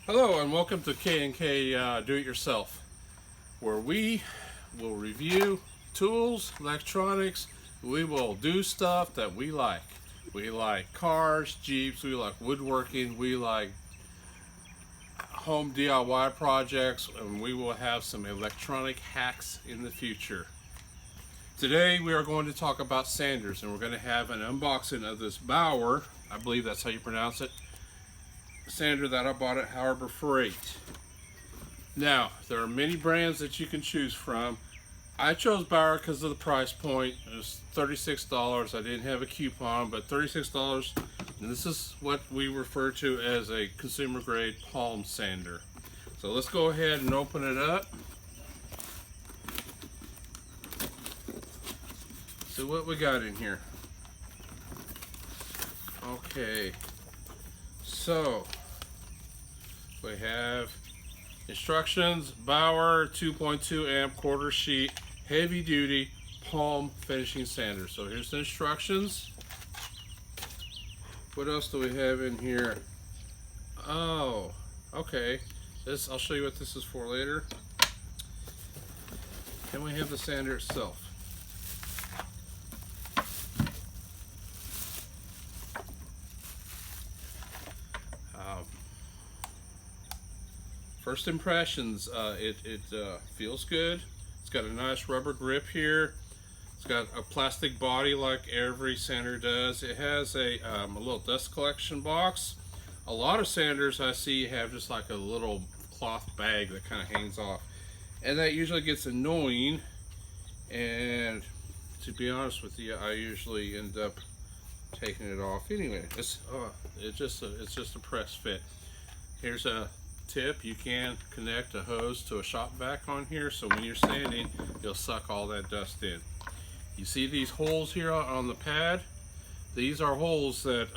Hello and welcome to K&K Do-It-Yourself, where we will review tools, electronics. We will do stuff that we like. We like cars, Jeeps, we like woodworking, we like home DIY projects, and we will have some electronic hacks in the future. Today we are going to talk about sanders, and we're going to have an unboxing of this Bauer, I believe that's how you pronounce it, sander that I bought at Harbor Freight. Now, there are many brands that you can choose from. I chose Bauer because of the price point. It was $36. I didn't have a coupon, but $36. And this is what we refer to as a consumer grade palm sander. So let's go ahead and open it up. So what we got in here? Okay. So we have instructions: Bauer 2.2 amp quarter sheet heavy duty palm finishing sander. So here's the instructions. What else do we have in here? Oh, okay. This, I'll show you what this is for later. Then we have the sander itself. First impressions, it feels good. It's got a nice rubber grip here. It's got a plastic body like every sander does. It has a little dust collection box. A lot of sanders I see have just like a little cloth bag that kind of hangs off, and that usually gets annoying. And to be honest with you, I usually end up taking it off anyway. It's just a press fit. Here's a tip: you can connect a hose to a shop vac on here, so when you're sanding, you'll suck all that dust in. You see these holes here on the pad? These are holes that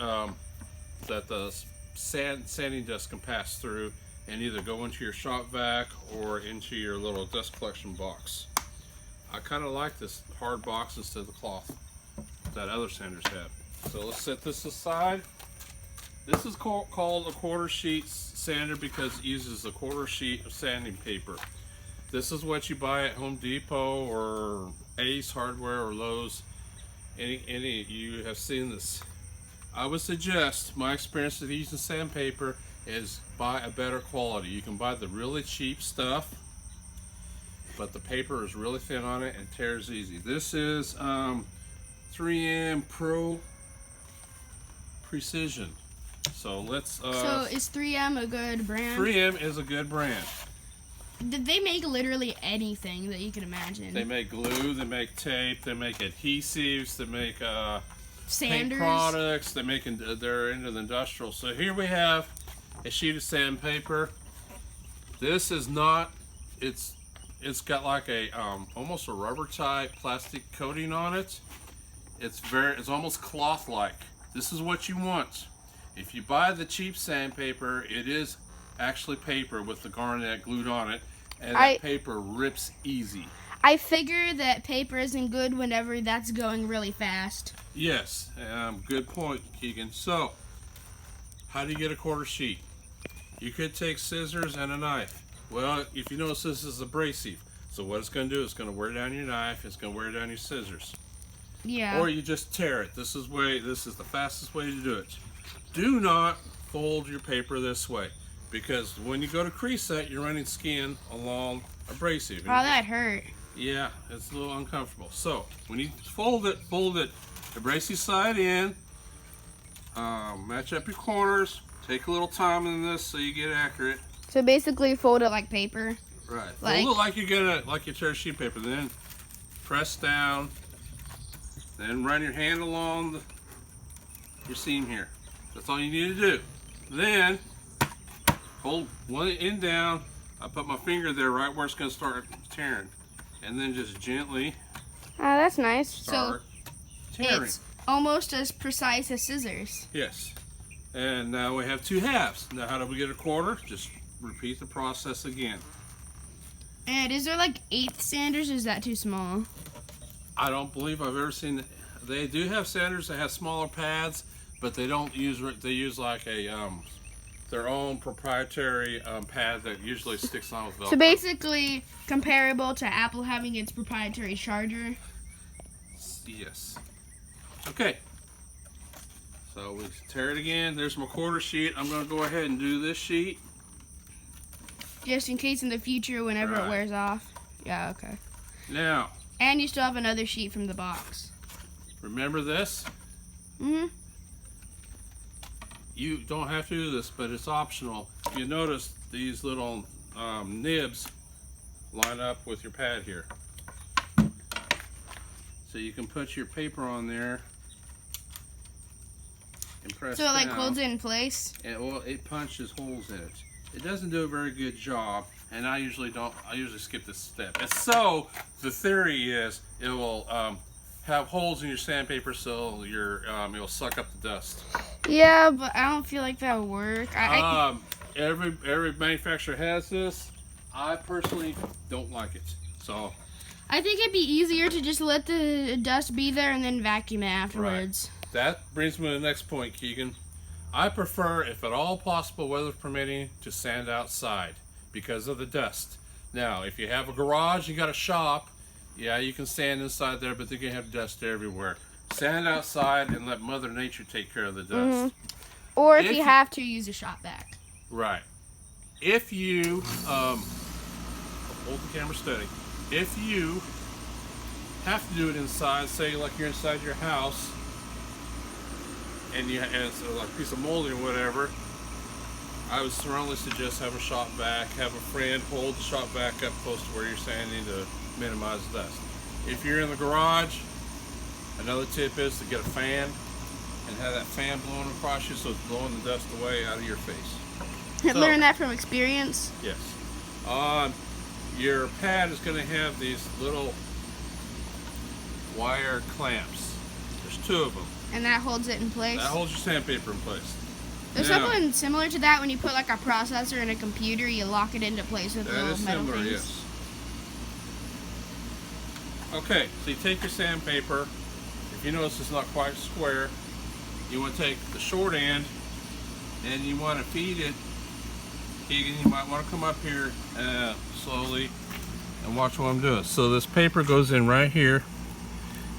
that the sanding dust can pass through and either go into your shop vac or into your little dust collection box. I kind of like this hard box instead of the cloth that other sanders have. So let's set this aside. This is called a quarter sheet sander because it uses a quarter sheet of sanding paper. This is what you buy at Home Depot or Ace Hardware or Lowe's. Any you have seen this. I would suggest, my experience with using sandpaper is buy a better quality. You can buy the really cheap stuff, but the paper is really thin on it and tears easy. This is 3M Pro Precision. So let's. So is 3M a good brand? 3M is a good brand. Did they make literally anything that you can imagine? They make glue, they make tape, they make adhesives, they make paint Sanders? products. They're into the industrial. So here we have a sheet of sandpaper. This is not. It's got like a almost a rubber type plastic coating on it. It's almost cloth-like. This is what you want. If you buy the cheap sandpaper, it is actually paper with the garnet glued on it, and that paper rips easy. I figure that paper isn't good whenever that's going really fast. Yes, good point, Keegan. So, how do you get a quarter sheet? You could take scissors and a knife. Well, if you notice, this is abrasive. So what it's going to do is going to wear down your knife. It's going to wear down your scissors. Yeah. Or you just tear it. This is the fastest way to do it. Do not fold your paper this way, because when you go to crease that, you're running skin along abrasive. Oh, that hurt. Yeah, it's a little uncomfortable. So when you fold it abrasive side in, match up your corners, take a little time in this so you get accurate. So basically fold it like paper. Right. Fold it like you tear sheet paper, then press down, then run your hand along your seam here. That's all you need to do. Then hold one end down. I put my finger there right where it's going to start tearing, and then just gently. Oh, that's nice. Start tearing. It's almost as precise as scissors. Yes. And now we have two halves. Now how do we get a quarter? Just repeat the process again. And is there like 1/8 sanders, or is that too small? I don't believe I've ever seen. They do have sanders that have smaller pads, but they don't use. They use like a their own proprietary pad that usually sticks on with Velcro. So basically comparable to Apple having its proprietary charger. Yes. Okay. So we tear it again. There's my quarter sheet. I'm going to go ahead and do this sheet. Just in case in the future whenever Right. it wears off. Yeah, okay. Now, And you still have another sheet from the box. remember this? Mm-hmm. You don't have to do this, but it's optional. You notice these little nibs line up with your pad here. So you can put your paper on there and press So it like down, holds it in place. and well, it punches holes in it. It doesn't do a very good job, and I usually don't. I usually skip this step. And so the theory is it will have holes in your sandpaper, so it'll suck up the dust. Yeah, but I don't feel like that would work. Every manufacturer has this. I personally don't like it. So I think it'd be easier to just let the dust be there and then vacuum it afterwards. that brings me to the next point, Keegan. I prefer, if at all possible, weather permitting, to sand outside because of the dust. Now, if you have a garage, you got a shop, yeah, you can sand inside there, but they're gonna have dust everywhere. Sand outside and let Mother Nature take care of the dust. Or if If you you- have to, use a shop vac. Right. If you hold the camera steady. If you have to do it inside, say like you're inside your house, and it's like a piece of molding or whatever, I would strongly suggest have a shop vac. Have a friend hold the shop vac up close to where you're sanding to minimize dust. If you're in the garage, another tip is to get a fan and have that fan blowing across you so it's blowing the dust away out of your face. So- Learn that from experience. Yes. Your pad is going to have these little wire clamps. There's 2 of them. And that holds it in place. That holds your sandpaper in place. There's Now, something similar to that when you put like a processor in a computer, you lock it into place with that little is metal similar, things. yes. Okay, so you take your sandpaper. If you notice it's not quite square, you want to take the short end and you want to feed it. Keegan, you might want to come up here slowly and watch what I'm doing. So this paper goes in right here.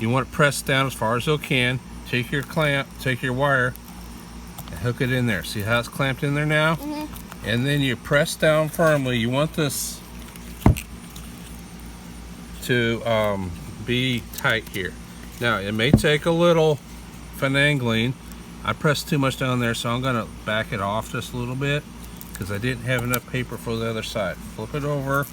You want it pressed down as far as you can. Take your clamp, take your wire, and hook it in there. See how it's clamped in there now? Mm-hmm. And then you press down firmly. You want this to be tight here. Now it may take a little finagling. I pressed too much down there, so I'm going to back it off just a little bit because I didn't have enough paper for the other side. Flip it over.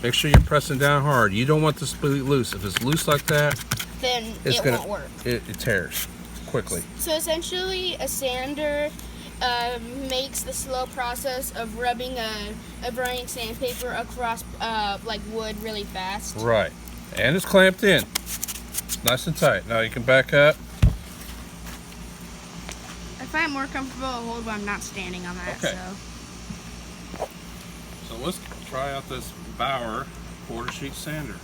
Make sure you're pressing down hard. You don't want this to be loose. If it's loose like that, Then it's it won't work. It tears quickly. So essentially, a sander makes the slow process of rubbing running sandpaper across like wood really fast. Right. And it's clamped in. Nice and tight. Now you can back up. I find it more comfortable to hold when I'm not standing on that. Okay. So let's try out this Bauer quarter sheet sander.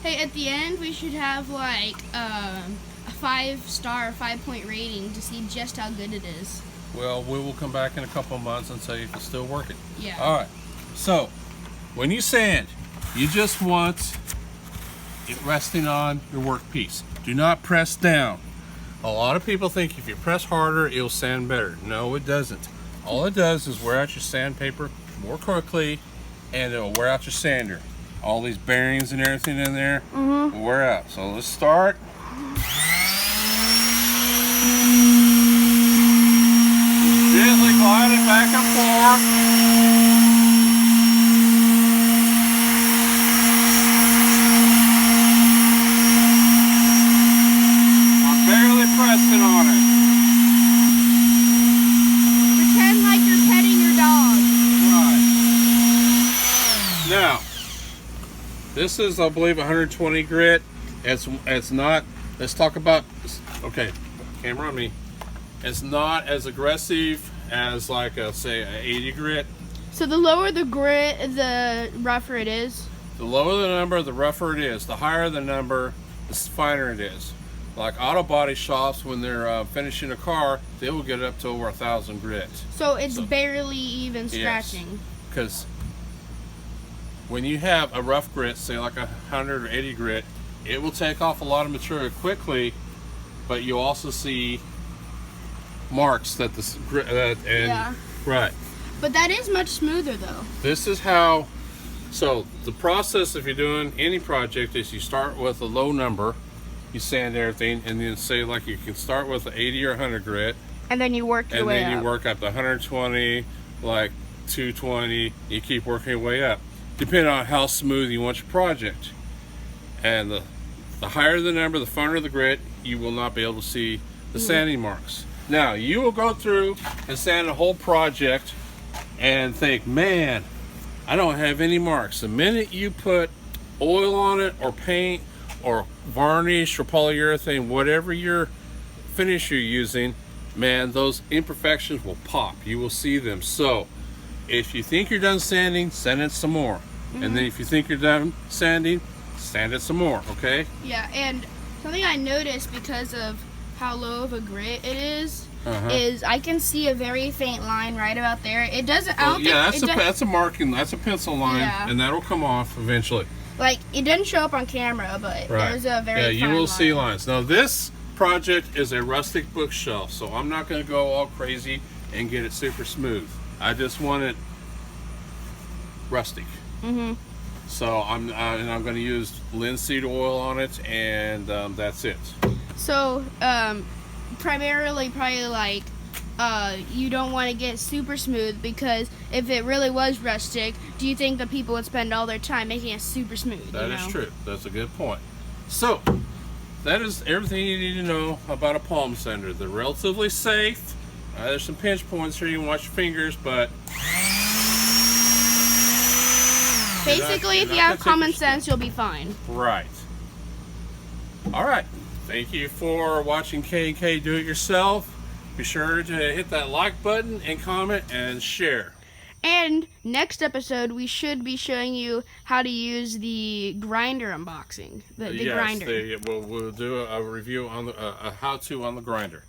Hey, at the end we should have like a 5-star, 5-point rating to see just how good it is. Well, we will come back in a couple of months and say if it's still working. Yeah. All right. So when you sand, you just want it resting on your workpiece. Do not press down. A lot of people think if you press harder, it'll sand better. No, it doesn't. All it does is wear out your sandpaper more quickly, and it'll wear out your sander. All these bearings and everything in there will wear out. So let's start. Gently glide it back and forth. I'm barely pressing on it. Pretend like you're petting your dog. Right. Now, this is, I believe, 120 grit. It's not. Let's talk about. Okay, camera on me. It's not as aggressive as like a say an 80 grit. So the lower the grit, the rougher it is. The lower the number, the rougher it is. The higher the number, the finer it is. Like auto body shops, when they're finishing a car, they will get up to over 1,000 grit. So it's barely even scratching. Because when you have a rough grit, say like 100 or 80 grit, it will take off a lot of material quickly, but you also see marks that the grit Yeah. right. But that is much smoother though. This is how. So the process, if you're doing any project, is you start with a low number, you sand everything, and then say like you can start with 80 or 100 grit, And then you work your and way then up. you work up to 120, like 220. You keep working your way up, depending on how smooth you want your project. And the higher the number, the finer the grit, you will not be able to see the sanding marks. Now you will go through and sand a whole project and think, man, I don't have any marks. The minute you put oil on it, or paint, or varnish, or polyurethane, whatever your finish you're using, man, those imperfections will pop. You will see them. So if you think you're done sanding, sand it some more. And then if you think you're done sanding, sand it some more, okay? Yeah, and something I noticed because of how low of a grit it is I can see a very faint line right about there. It doesn't. I don't Yeah, think that's a marking. That's a pencil line, Yeah. and that'll come off eventually. like it doesn't show up on camera, but there's a very you fine will line. see lines. Now this project is a rustic bookshelf, so I'm not going to go all crazy and get it super smooth. I just want it rustic. So I'm going to use linseed oil on it, and that's it. So primarily, probably like you don't want to get super smooth, because if it really was rustic, do you think that people would spend all their time making it super smooth? That is true. That's a good point. So that is everything you need to know about a palm sander. They're relatively safe. There's some pinch points here. You can watch your fingers, but Basically, if you have common sense, you'll be fine. right. All right. Thank you for watching K&K Do It Yourself. Be sure to hit that like button and comment and share. And next episode, we should be showing you how to use the grinder unboxing. The grinder. We'll do a review on a how-to on the grinder.